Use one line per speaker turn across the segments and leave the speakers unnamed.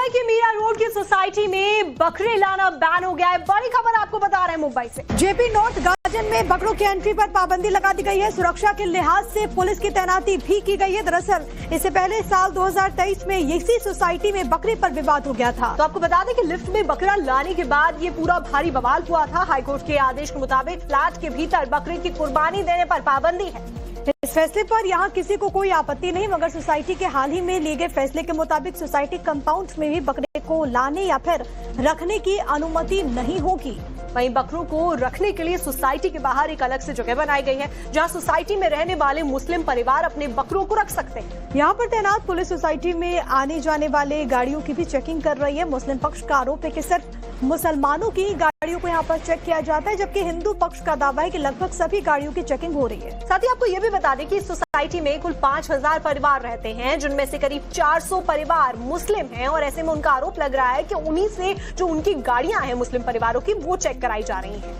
है कि मीरा रोड की सोसाइटी में बकरे लाना बैन हो गया है। बड़ी खबर आपको बता रहे हैं मुंबई से।
जेपी नॉर्थ गार्डन में बकरों की एंट्री पर पाबंदी लगा दी गई है। सुरक्षा के लिहाज से पुलिस की तैनाती भी की गई है। दरअसल इससे पहले साल 2023 में इसी सोसाइटी में बकरे पर विवाद हो गया था।
तो आपको बता दें कि लिफ्ट में बकरा लाने के बाद ये पूरा भारी बवाल हुआ था। हाईकोर्ट के आदेश के मुताबिक फ्लैट के भीतर बकरे की कुर्बानी देने पर पाबंदी है।
इस फैसले पर यहां किसी को कोई आपत्ति नहीं, मगर सोसाइटी के हाल ही में लिए गए फैसले के मुताबिक सोसाइटी कंपाउंड में भी बकरे को लाने या फिर रखने की अनुमति नहीं होगी।
वहीं बकरों को रखने के लिए सोसाइटी के बाहर एक अलग से जगह बनाई गई है, जहां सोसाइटी में रहने वाले मुस्लिम परिवार अपने बकरों को रख सकते हैं।
यहाँ पर तैनात पुलिस सोसाइटी में आने जाने वाले गाड़ियों की भी चेकिंग कर रही है। मुस्लिम पक्ष का आरोप है कि सिर्फ मुसलमानों की गाड़ियों को यहाँ पर चेक किया जाता है, जबकि हिंदू पक्ष का दावा है कि लगभग सभी गाड़ियों की चेकिंग हो रही है।
साथ ही आपको ये भी बता दें कि इस सोसाइटी में कुल 5000 परिवार रहते हैं, जिनमें से करीब 400 परिवार मुस्लिम हैं और ऐसे में उनका आरोप लग रहा है कि उन्हीं से जो उनकी गाड़ियां हैं मुस्लिम परिवारों की, वो चेक कराई जा रही हैं।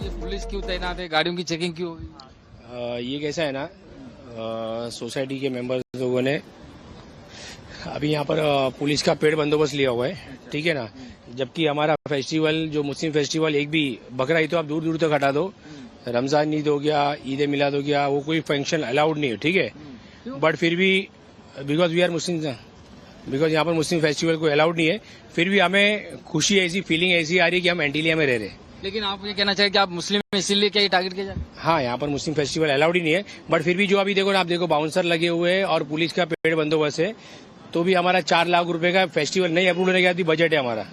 ये पुलिस क्यों तैनात है, गाड़ियों की चेकिंग क्यों होगी?
ये कैसा है ना, सोसाइटी के मेंबर्स लोगों ने अभी यहाँ पर पुलिस का पेड़ बंदोबस्त लिया हुआ है, ठीक है ना। जबकि हमारा फेस्टिवल जो मुस्लिम फेस्टिवल, एक भी बकरा ही तो आप दूर दूर तक हटा दो, रमजान ईद हो गया, ईद मिलाद हो गया, वो कोई फंक्शन अलाउड नहीं है, ठीक है। बट फिर भी because we are Muslim, because यहाँ पर मुस्लिम फेस्टिवल कोई अलाउड नहीं है, फिर भी हमें खुशी ऐसी फीलिंग ऐसी आ रही है कि हम एंटीलिया में रह रहे हैं।
लेकिन आप ये कहना चाहिए कि आप मुस्लिम हैं, इसीलिए क्या ये टारगेट किया जाए?
हाँ, यहाँ पर मुस्लिम फेस्टिवल अलाउड ही नहीं है, बट फिर भी जो अभी देखो ना, आप देखो बाउंसर लगे हुए हैं और पुलिस का पेड़ बंदोबस्त है, तो भी हमारा 4 लाख रुपए का फेस्टिवल नहीं अप्रूव होने के बाद बजट है हमारा,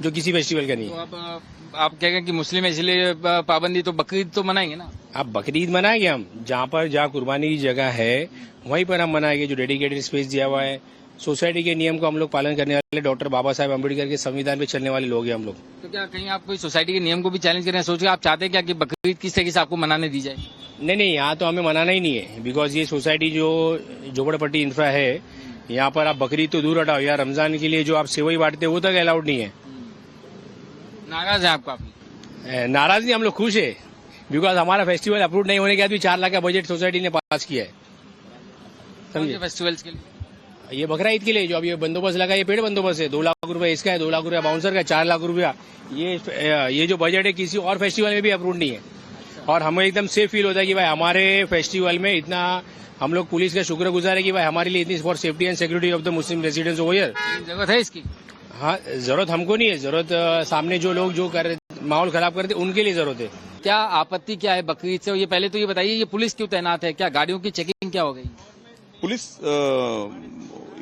जो किसी फेस्टिवल का नहीं है।
तो आप कह कि मुस्लिम है इसलिए पाबंदी, तो बकरीद तो मनाएंगे ना?
आप बकरीद मनाएंगे, हम जहाँ कुर्बानी की जगह है वहीं पर हम मनाएंगे, जो डेडिकेटेड स्पेस दिया हुआ है। सोसाइटी के नियम को हम लोग पालन करने वाले, डॉक्टर बाबा साहेब अम्बेडकर के संविधान पे चलने वाले लोग हैं हम लोग।
तो क्या कहीं आप कोई सोसाइटी के नियम को भी चैलेंज करने सोच रहे, आप चाहते हैं क्या कि बकरीद किस तरीके से आपको मनाने दी जाए?
नहीं, यहाँ तो हमें मनाना ही नहीं है, बिकॉज ये सोसाइटी जो झोपड़पट्टी इंफ्रा है, यहाँ पर आप बकरीद तो दूर हटाओ, या रमजान के लिए जो आप सेवई बांटते वो तक अलाउड नहीं है।
नाराज है आप काफी?
नाराज नहीं, हम लोग खुश है, बिकॉज हमारा फेस्टिवल अप्रूव नहीं होने के बाद भी 4 लाख का बजट सोसाइटी ने पास किया है, समझे।
फेस्टिवल्स के लिए
ये बकरा ईद के लिए जो अब ये बंदोबस्त लगा, ये पेड़ बंदोबस्त है, 2 लाख रुपए इसका है, 2 लाख रुपया बाउंसर का, 4 लाख रुपया। ये जो बजट है किसी और फेस्टिवल में भी अप्रूव नहीं है, और हमें एकदम सेफ फील होता है कि भाई हमारे फेस्टिवल में इतना, हम लोग पुलिस का शुक्रगुजार है कि भाई हमारे लिए इतनी for safety and security of the Muslim residents over here.
जरूरत है इसकी?
हाँ, जरूरत हमको नहीं है, जरूरत सामने जो लोग जो कर माहौल खराब करते उनके लिए जरूरत है।
क्या आपत्ति क्या है बकरीद से? ये पहले तो ये बताइए, ये पुलिस क्यों तैनात है? क्या गाड़ियों की चेकिंग क्या हो गई?
पुलिस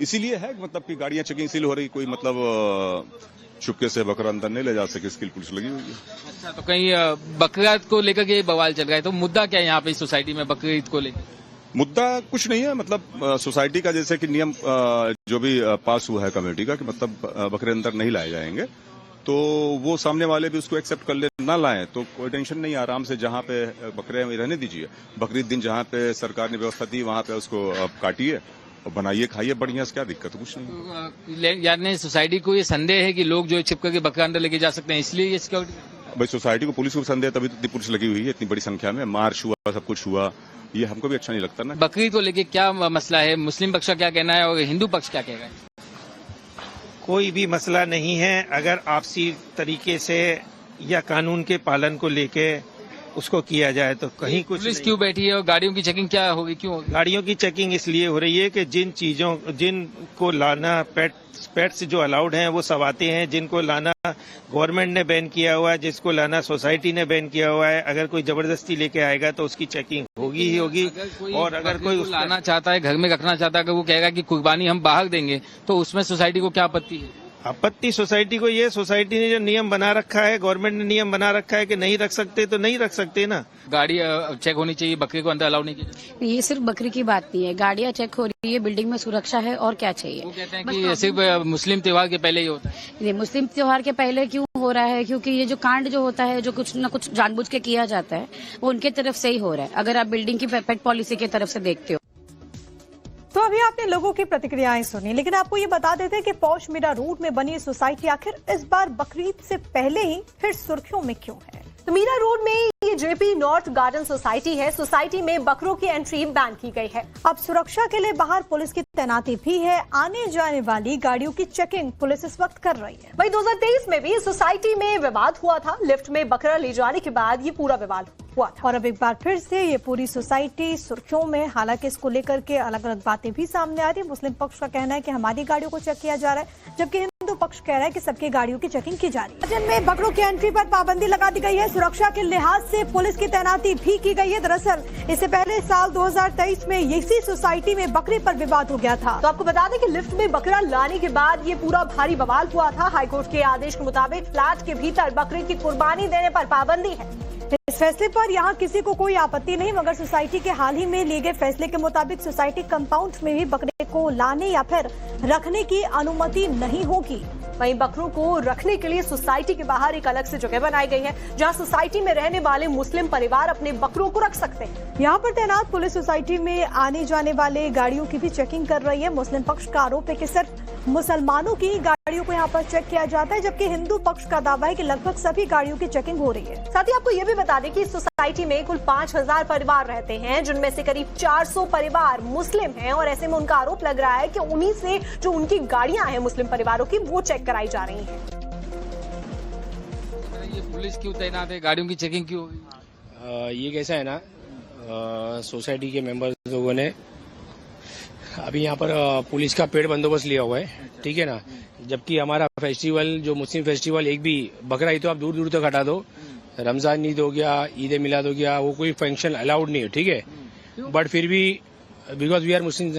इसीलिए है, मतलब कि गाड़ियां चेकिंग इसीलिए हो रही, कोई मतलब चुपके से बकरा अंदर नहीं ले जा सके, इसके लिए पुलिस लगी हुई है।
अच्छा, तो कहीं बकरा को लेकर के बवाल चल रहा है, तो मुद्दा क्या है यहाँ पे सोसाइटी में बकरीद को लेकर?
मुद्दा कुछ नहीं है, मतलब सोसाइटी का जैसे कि नियम जो भी पास हुआ है कमेटी का, कि मतलब बकरे अंदर नहीं लाए जाएंगे, तो वो सामने वाले भी उसको एक्सेप्ट कर ले, ना लाएं तो कोई टेंशन नहीं, आराम से जहाँ पे बकरे रहने दीजिए। बकरीद दिन जहाँ पे सरकार ने व्यवस्था दी वहाँ पे उसको काटिए और बनाइए, खाइए बढ़िया से, क्या दिक्कत, कुछ नहीं।
यानी सोसाइटी को ये संदेह है कि लोग जो छिप करके बकरा अंदर लेके जा सकते हैं, इसलिए ये सिक्योरिटी?
भाई सोसाइटी को पुलिस को संदेह, तभी तो इतनी पुलिस लगी हुई है, इतनी बड़ी संख्या में मार्च हुआ, सब कुछ हुआ, ये हमको भी अच्छा नहीं लगता ना।
बकरीद को लेके क्या मसला है? मुस्लिम पक्ष का क्या कहना है और हिंदू पक्ष क्या कह रहा है?
कोई भी मसला नहीं है, अगर आपसी तरीके से या कानून के पालन को लेके उसको किया जाए तो कहीं कुछ
पुलिस क्यों बैठी है और गाड़ियों की चेकिंग क्या होगी, क्यों होगी?
गाड़ियों की चेकिंग इसलिए हो रही है कि जिनको लाना पेट्स जो अलाउड हैं वो सब आते हैं, जिनको लाना गवर्नमेंट ने बैन किया हुआ है, जिसको लाना सोसाइटी ने बैन किया हुआ है, अगर कोई जबरदस्ती लेके आएगा तो उसकी चेकिंग होगी ही होगी। और अगर कोई
लाना चाहता है, घर में रखना चाहता है, अगर वो कहेगा कि कुर्बानी हम बाहर देंगे, तो उसमें सोसाइटी को क्या आपत्ति है?
आपत्ति सोसाइटी को ये, सोसाइटी ने जो नियम बना रखा है, गवर्नमेंट ने नियम बना रखा है कि नहीं रख सकते तो नहीं रख सकते ना।
गाड़ी चेक होनी चाहिए, बकरी को अंदर अलाउ नहीं किया?
ये सिर्फ बकरी की बात नहीं है, गाड़ियां चेक हो रही है, बिल्डिंग में सुरक्षा है, और क्या चाहिए?
वो कहते हैं कि सिर्फ मुस्लिम त्योहार के पहले ही होता है।
ये मुस्लिम त्योहार के पहले क्यों हो रहा है? क्योंकि ये जो कांड जो होता है, जो कुछ न कुछ जानबूझ के किया जाता है, वो उनके तरफ से ही हो रहा है, अगर आप बिल्डिंग की पेट पॉलिसी की तरफ से देखते हो।
तो अभी आपने लोगों की प्रतिक्रियाएं सुनी, लेकिन आपको ये बता देते हैं कि पौष मीरा रोड में बनी सोसाइटी आखिर इस बार बकरीद से पहले ही फिर सुर्खियों में क्यों है।
तो मीरा रोड में ये जेपी नॉर्थ गार्डन सोसाइटी है, सोसाइटी में बकरों की एंट्री बैन की गई है।
अब सुरक्षा के लिए बाहर पुलिस की तैनाती भी है। आने जाने वाली गाड़ियों की चेकिंग पुलिस इस वक्त कर रही है।
वहीं 2023 में भी सोसाइटी में विवाद हुआ था। लिफ्ट में बकरा ले जाने के बाद ये पूरा विवाद हुआ था
और अब एक बार फिर से ये पूरी सोसाइटी सुर्खियों में। हालांकि इसको लेकर के अलग अलग बातें भी सामने आ रही है। मुस्लिम पक्ष का कहना है कि हमारी गाड़ियों को चेक किया जा रहा है, जबकि हिंदू पक्ष कह रहा है कि सबकी गाड़ियों की चेकिंग की जा रही है। राज्य में बकरों की एंट्री पर पाबंदी लगा दी गई है। सुरक्षा के लिहाज से पुलिस की तैनाती भी की गई है। दरअसल इससे पहले साल 2023 में इसी सोसाइटी में बकरी पर विवाद हो गया था।
तो आपको बता दें कि लिफ्ट में बकरा लाने के बाद ये पूरा भारी बवाल हुआ था। हाईकोर्ट के आदेश के मुताबिक फ्लैट के भीतर बकरे की कुर्बानी देने पर पाबंदी है।
इस फैसले पर यहां किसी को कोई आपत्ति नहीं, मगर सोसाइटी के हाल ही में लिए गए फैसले के मुताबिक सोसाइटी कंपाउंड में भी बकरे को लाने या फिर रखने की अनुमति नहीं होगी।
वहीं बकरों को रखने के लिए सोसाइटी के बाहर एक अलग से जगह बनाई गई है, जहां सोसाइटी में रहने वाले मुस्लिम परिवार अपने बकरों को रख सकते हैं।
यहाँ पर तैनात पुलिस सोसाइटी में आने जाने वाले गाड़ियों की भी चेकिंग कर रही है। मुस्लिम पक्ष का आरोप है कि सिर्फ मुसलमानों की गाड़ियों को यहाँ पर चेक किया जाता है, जबकि हिंदू पक्ष का दावा है कि लगभग सभी गाड़ियों की चेकिंग हो रही है।
साथ ही आपको ये भी बता दें कि सोसाइटी में कुल 5000 परिवार रहते हैं, जिनमें से करीब 400 परिवार मुस्लिम हैं और ऐसे में उनका आरोप लग रहा है कि उन्हीं से जो उनकी गाड़ियां हैं मुस्लिम परिवारों की, वो चेक कराई जा रही हैं।
ये पुलिस क्यों तैनात है, गाड़ियों की चेकिंग क्यों होगी?
ये कैसा है ना, सोसाइटी के मेंबर्स लोगों ने अभी यहाँ पर पुलिस का पेड़ बंदोबस्त लिया हुआ है, ठीक है ना। जबकि हमारा फेस्टिवल जो मुस्लिम फेस्टिवल, एक भी बकरा ईद तो आप दूर दूर तक हटा दो, रमजान ईद हो गया, ईद मिलाद हो गया, वो कोई फंक्शन अलाउड नहीं है, ठीक है। बट फिर भी because we are Muslim,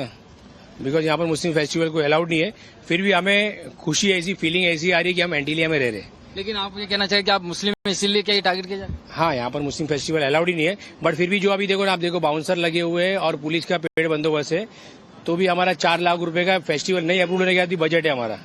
because यहाँ पर मुस्लिम फेस्टिवल कोई अलाउड नहीं है, फिर भी हमें खुशी ऐसी, फीलिंग ऐसी आ रही है कि हम एंटीलिया में रह रहे हैं।
लेकिन आप ये कहना चाहिए कि आप मुस्लिम हैं, इसीलिए क्या ये टारगेट किया जाए?
हाँ, यहाँ पर मुस्लिम फेस्टिवल अलाउड ही नहीं है, बट फिर भी जो अभी देखो ना, आप देखो बाउंसर लगे हुए हैं और पुलिस का पेड़ बंदोबस्त है, तो भी हमारा 4 लाख रुपए का फेस्टिवल नहीं अप्रूव होने के बजट है हमारा,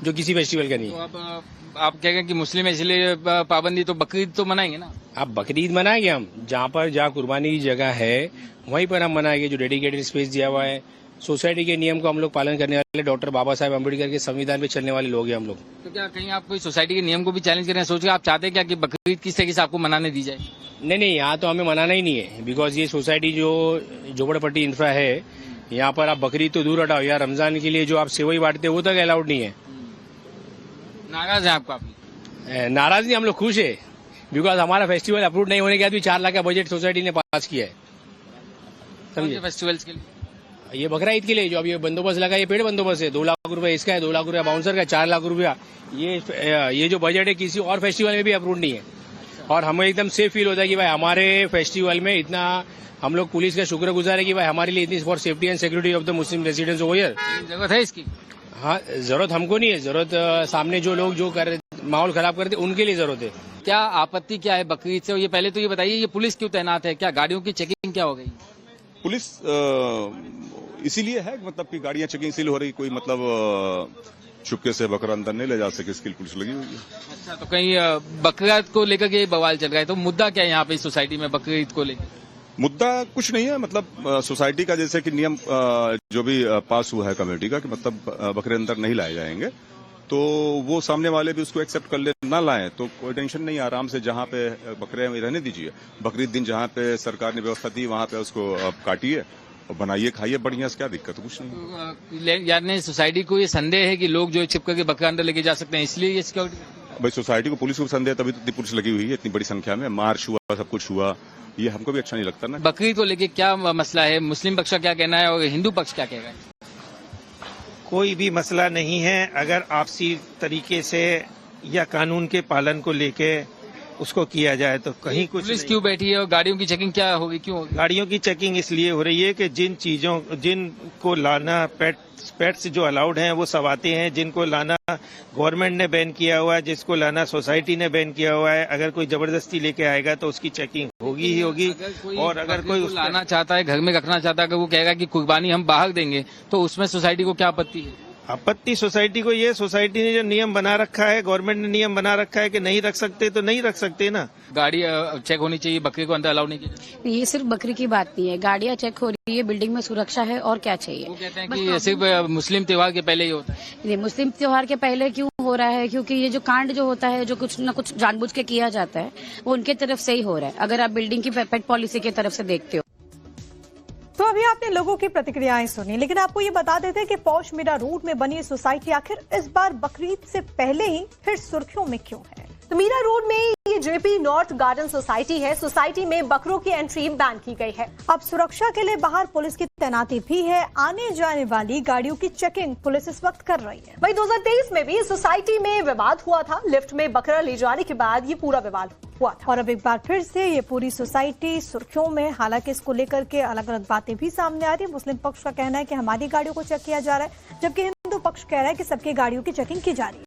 जो किसी फेस्टिवल का नहीं है।
तो आप कहेंगे कि मुस्लिम है इसलिए पाबंदी, तो बकरीद तो मनाएंगे ना?
अब बकरीद मनाएंगे हम, जहाँ कुर्बानी की जगह है वहीं पर हम मनाएंगे, जो डेडिकेटेड स्पेस दिया हुआ है। सोसाइटी के नियम को हम लोग पालन करने वाले, डॉक्टर बाबा साहेब अम्बेडकर के संविधान पे चलने वाले लोग हैं हम लोग।
तो क्या कहीं आप कोई सोसाइटी के नियम को भी चैलेंज कर रहे हैं? सोच के आप चाहते हैं क्या कि बकरीद किस तरीके से आपको मनाने दी जाए?
नहीं, यहाँ तो हमें मनाना ही नहीं है, बिकॉज ये सोसाइटी जो झोपड़पट्टी इंफ्रा है, यहाँ पर आप बकरीद तो दूर हटाओ, यार रमजान के लिए जो आप सेवई बांटते हैं वो तक अलाउड नहीं है।
नाराज है आप काफी?
नाराज नहीं, हम लोग खुश है, बिकॉज हमारा फेस्टिवल अप्रूव नहीं होने के बाद भी 4 लाख का बजट सोसाइटी ने पास किया है, समझे।
फेस्टिवल्स के लिए
ये बकरा ईद के लिए जो अब ये बंदोबस्त लगा, ये पेड़ बंदोबस्त है, 2 लाख रुपए इसका है, 2 लाख रुपया बाउंसर का, 4 लाख रुपया ये जो बजट है किसी और फेस्टिवल में भी अप्रूव नहीं है। और हमें एकदम सेफ फील होता है कि भाई हमारे फेस्टिवल में इतना, हम लोग पुलिस का शुक्रगुजार है कि भाई हमारे लिए इतनी for safety and security of the Muslim residents over here.
जरूरत है इसकी?
हाँ, जरूरत हमको नहीं है, जरूरत सामने जो लोग जो कर माहौल खराब करते उनके लिए जरूरत है।
क्या आपत्ति क्या है बकरीद से? ये पहले तो ये बताइए, ये पुलिस क्यों तैनात है, क्या गाड़ियों की चेकिंग क्या हो गई?
पुलिस इसीलिए है, मतलब कि गाड़ियां चेकिंग इसीलिए हो रही, कोई मतलब चुपके से बकरा अंदर नहीं ले जा सके, इसके लिए पुलिस लगी हुई है।
अच्छा, तो कहीं बकरा को लेकर के बवाल चल रहा है, तो मुद्दा क्या है यहाँ पे सोसाइटी में बकरीद को लेकर?
मुद्दा कुछ नहीं है, मतलब सोसाइटी का जैसे कि नियम जो भी पास हुआ है कमेटी का, कि मतलब बकरे अंदर नहीं लाए जाएंगे, तो वो सामने वाले भी उसको एक्सेप्ट कर ले, ना लाएं तो कोई टेंशन नहीं, आराम से जहाँ पे बकरे रहने दीजिए। बकरीद दिन जहाँ पे सरकार ने व्यवस्था दी वहाँ पे उसको काटिए और बनाइए, खाइए बढ़िया से, क्या दिक्कत है? कुछ नहीं।
यानी सोसाइटी को ये संदेह है कि लोग जो चिपक के बकरा अंदर लेके जा सकते हैं, इसलिए ये सिक्योरिटी।
भाई सोसाइटी को पुलिस को संदेह, तभी तो इतनी पुलिस लगी हुई है, इतनी बड़ी संख्या में मार्च हुआ, सब कुछ हुआ, ये हमको भी अच्छा नहीं लगता ना।
बकरीद को लेके क्या मसला है? मुस्लिम पक्ष का क्या कहना है और हिंदू पक्ष क्या कह रहा है?
कोई भी मसला नहीं है, अगर आपसी तरीके से या कानून के पालन को लेके उसको किया जाए तो कहीं कुछ
पुलिस क्यों बैठी है और गाड़ियों की चेकिंग क्या होगी, क्यों होगी?
गाड़ियों की चेकिंग इसलिए हो रही है कि जिनको लाना पेट्स जो अलाउड हैं वो सब आते हैं, जिनको लाना गवर्नमेंट ने बैन किया हुआ है, जिसको लाना सोसाइटी ने बैन किया हुआ है, अगर कोई जबरदस्ती लेके आएगा तो उसकी चेकिंग होगी ही होगी। और अगर कोई
लाना चाहता है, घर में रखना चाहता है, अगर वो कहेगा कि कुर्बानी हम बाहर देंगे, तो उसमें सोसाइटी को क्या आपत्ति है?
आपत्ति सोसाइटी को, ये सोसाइटी ने जो नियम बना रखा है, गवर्नमेंट ने नियम बना रखा है कि नहीं रख सकते तो नहीं रख सकते ना।
गाड़ी चेक होनी चाहिए, बकरी को अंदर अलाउ नहीं किया जाए।
ये सिर्फ बकरी की बात नहीं है, गाड़ियां चेक हो रही है, बिल्डिंग में सुरक्षा है, और क्या चाहिए।
वो कहते हैं कि ये सिर्फ मुस्लिम त्योहार के पहले ही होता है।
ये मुस्लिम त्योहार के पहले क्यों हो रहा है, क्योंकि ये जो कांड जो होता है, जो कुछ न कुछ जानबूझ के किया जाता है, वो उनके तरफ से ही हो रहा है। अगर आप बिल्डिंग की पेट पॉलिसी की तरफ से देखते हो।
तो अभी आपने लोगों की प्रतिक्रियाएं सुनी, लेकिन आपको ये बता देते हैं कि पौष मीरा रोड में बनी सोसाइटी आखिर इस बार बकरीद से पहले ही फिर सुर्खियों में क्यों है।
तो मीरा रोड में ये जेपी नॉर्थ गार्डन सोसाइटी है। सोसाइटी में बकरों की एंट्री बैन की गई है।
अब सुरक्षा के लिए बाहर पुलिस की तैनाती भी है। आने जाने वाली गाड़ियों की चेकिंग पुलिस इस वक्त कर रही है।
वहीं 2023 में भी सोसाइटी में विवाद हुआ था। लिफ्ट में बकरा ले जाने के बाद ये पूरा विवाद हुआ था।
और अब एक बार फिर से ये पूरी सोसाइटी सुर्खियों में। हालांकि इसको लेकर के अलग अलग बातें भी सामने आ रही है। मुस्लिम पक्ष का कहना है कि हमारी गाड़ियों को चेक किया जा रहा है, जबकि हिंदू पक्ष कह रहा है कि सबकी गाड़ियों की चेकिंग की जा रही है।